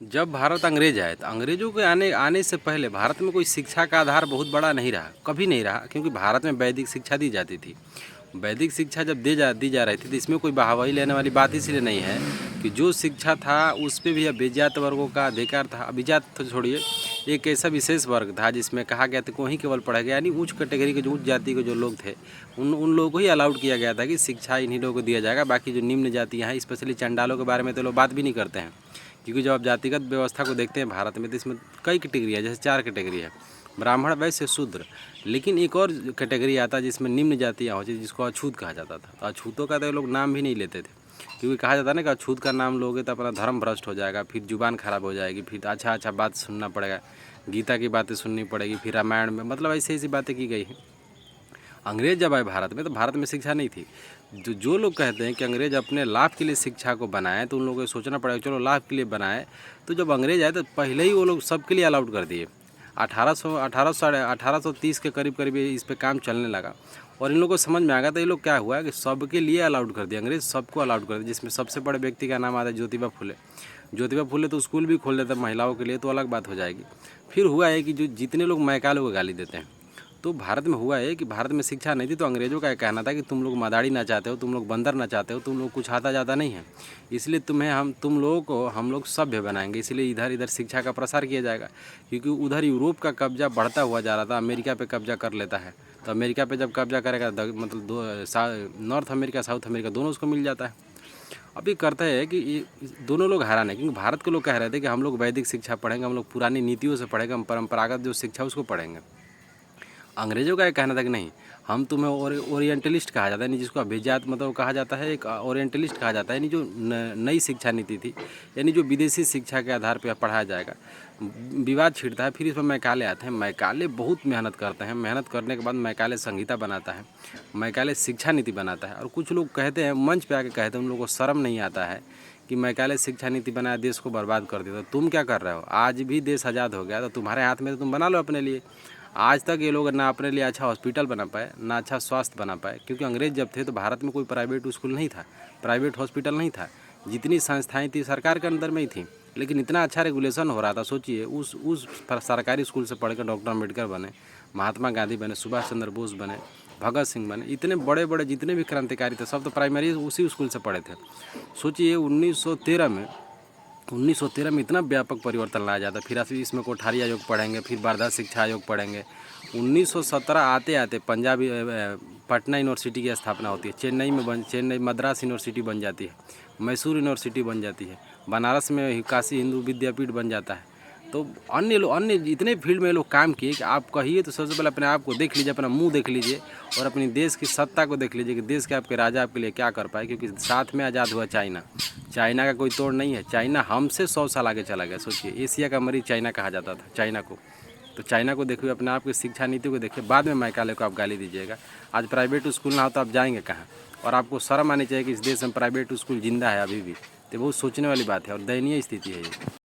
जब भारत अंग्रेज आए तो अंग्रेज़ों के आने आने से पहले भारत में कोई शिक्षा का आधार बहुत बड़ा नहीं रहा, कभी नहीं रहा, क्योंकि भारत में वैदिक शिक्षा दी जाती थी। वैदिक शिक्षा जब दी जा रही थी तो इसमें कोई वाहवाही लेने वाली बात इसलिए नहीं है कि जो शिक्षा था उस पे भी अभिजात वर्गों का अधिकार था। अभिजात तो छोड़िए, एक ऐसा विशेष वर्ग था जिसमें कहा गया था वहीं केवल पढ़ेगा, यानी उच्च कैटेगरी के जो उच्च जाति के जो लोग थे उन लोगों को ही अलाउड किया गया था कि शिक्षा इन्हीं लोगों को दिया जाएगा। बाकी जो निम्न जातियाँ हैं, स्पेशली चंडालों के बारे में तो लोग बात भी नहीं करते हैं, क्योंकि जब आप जातिगत व्यवस्था को देखते हैं भारत में तो इसमें कई कैटेगरी है, जैसे 4 कैटेगरी है, ब्राह्मण, वैश्य, शूद्र। लेकिन एक और कैटेगरी आता है जिसमें निम्न जातियाँ होती, जिसको अछूत कहा जाता था। तो अछूतों का तो ये लोग नाम भी नहीं लेते थे, क्योंकि कहा जाता है ना कि अछूत का नाम लोगे तो अपना धर्म भ्रष्ट हो जाएगा, फिर जुबान खराब हो जाएगी, फिर अच्छा बात सुनना पड़ेगा, गीता की बातें सुननी पड़ेगी, फिर रामायण में, मतलब ऐसी ऐसी बातें की गई हैं। अंग्रेज जब आए भारत में तो भारत में शिक्षा नहीं थी। जो लोग कहते हैं कि अंग्रेज अपने लाभ के लिए शिक्षा को बनाए, तो उन लोगों को सोचना पड़ेगा, चलो लाभ के लिए बनाए तो जब अंग्रेज आए तो पहले ही वो लोग सबके लिए अलाउड कर दिए। 1830 के करीब करीब इस पे काम चलने लगा और इन लोगों को समझ में आ गया। तो ये लोग क्या हुआ कि सबके लिए अलाउड कर दिया, अंग्रेज सबको अलाउड कर दिया, जिसमें सबसे बड़े व्यक्ति का नाम आता है ज्योतिबा फुले। ज्योतिबा फुले तो स्कूल भी खोल देते महिलाओं के लिए, तो अलग बात हो जाएगी। फिर हुआ है कि जो जितने लोग मैकाले को गाली देते हैं, तो भारत में हुआ है कि भारत में शिक्षा नहीं थी, तो अंग्रेज़ों का कहना था कि तुम लोग मदारी ना चाहते हो, तुम लोग बंदर ना चाहते हो, तुम लोग कुछ आता जाता नहीं है, इसलिए तुम लोगों को हम लोग सभ्य बनाएंगे, इसलिए इधर इधर शिक्षा का प्रसार किया जाएगा। क्योंकि उधर यूरोप का कब्जा बढ़ता हुआ जा रहा था, अमेरिका पे कब्जा कर लेता है, तो अमेरिका पे जब कब्जा करेगा मतलब नॉर्थ अमेरिका साउथ अमेरिका दोनों उसको मिल जाता है। अब ये करता है कि ये दोनों लोग हैरान है, क्योंकि भारत के लोग कह रहे थे कि हम लोग वैदिक शिक्षा पढ़ेंगे, हम लोग पुरानी नीतियों से पढ़ेंगे, हम परंपरागत जो शिक्षा उसको पढ़ेंगे। अंग्रेज़ों का ये कहना था कि नहीं, हम तुम्हें ओरिएंटलिस्ट कहा जाता है, यानी जिसको अभिजात मतलब कहा जाता है, एक ओरिएंटलिस्ट कहा जाता है, यानी जो नई शिक्षा नीति थी, यानी जो विदेशी शिक्षा के आधार पर पढ़ाया जाएगा। विवाद छिड़ता है, फिर इसमें मैकाले आते हैं। मैकाले बहुत मेहनत करते हैं, मेहनत करने के बाद मैकाले संहिता बनाता है, मैकाले शिक्षा नीति बनाता है। और कुछ लोग कहते हैं, मंच पे आके कहते हैं, उन लोगों को शर्म नहीं आता है कि मैकाले शिक्षा नीति बनाया, देश को बर्बाद कर दिया। तो तुम क्या कर रहे हो? आज भी देश आज़ाद हो गया, तो तुम्हारे हाथ में, तो तुम बना लो अपने लिए। आज तक ये लोग ना अपने लिए अच्छा हॉस्पिटल बना पाए, ना अच्छा स्वास्थ्य बना पाए, क्योंकि अंग्रेज़ जब थे तो भारत में कोई प्राइवेट स्कूल नहीं था, प्राइवेट हॉस्पिटल नहीं था, जितनी संस्थाएं थी सरकार के अंदर में ही थी। लेकिन इतना अच्छा रेगुलेशन हो रहा था, सोचिए, उस सरकारी स्कूल से पढ़कर डॉक्टर अम्बेडकर बने, महात्मा गांधी बने, सुभाष चंद्र बोस बने, भगत सिंह बने, इतने बड़े बड़े जितने भी क्रांतिकारी थे सब तो प्राइमरी उसी स्कूल से पढ़े थे। सोचिए 1913 में इतना व्यापक परिवर्तन लाया जाता है। फिर इसमें कोठारी आयोग पढ़ेंगे, फिर वर्धा शिक्षा आयोग पढ़ेंगे। 1917 आते आते पटना यूनिवर्सिटी की स्थापना होती है, चेन्नई मद्रास यूनिवर्सिटी बन जाती है, मैसूर यूनिवर्सिटी बन जाती है, बनारस में काशी हिंदू विद्यापीठ बन जाता है। तो अन्य इतने फील्ड में लोग काम किए कि आप कहिए तो सबसे पहले अपने आप को देख लीजिए, अपना मुंह देख लीजिए और अपनी देश की सत्ता को देख लीजिए कि देश के आपके राजा आपके लिए क्या कर पाए। क्योंकि साथ में आज़ाद हुआ चाइना, चाइना का कोई तोड़ नहीं है, चाइना हमसे 100 साल आगे चला गया। सोचिए, एशिया का मरीज चाइना कहा जाता था चाइना को। तो चाइना को देखिए, अपने आप की शिक्षा नीति को देखिए, बाद में मैकाले को आप गाली दीजिएगा। आज प्राइवेट स्कूल ना हो तो आप जाएंगे कहाँ? और आपको शर्म आनी चाहिए कि इस देश में प्राइवेट स्कूल जिंदा है अभी भी। तो बहुत सोचने वाली बात है और दयनीय स्थिति है ये।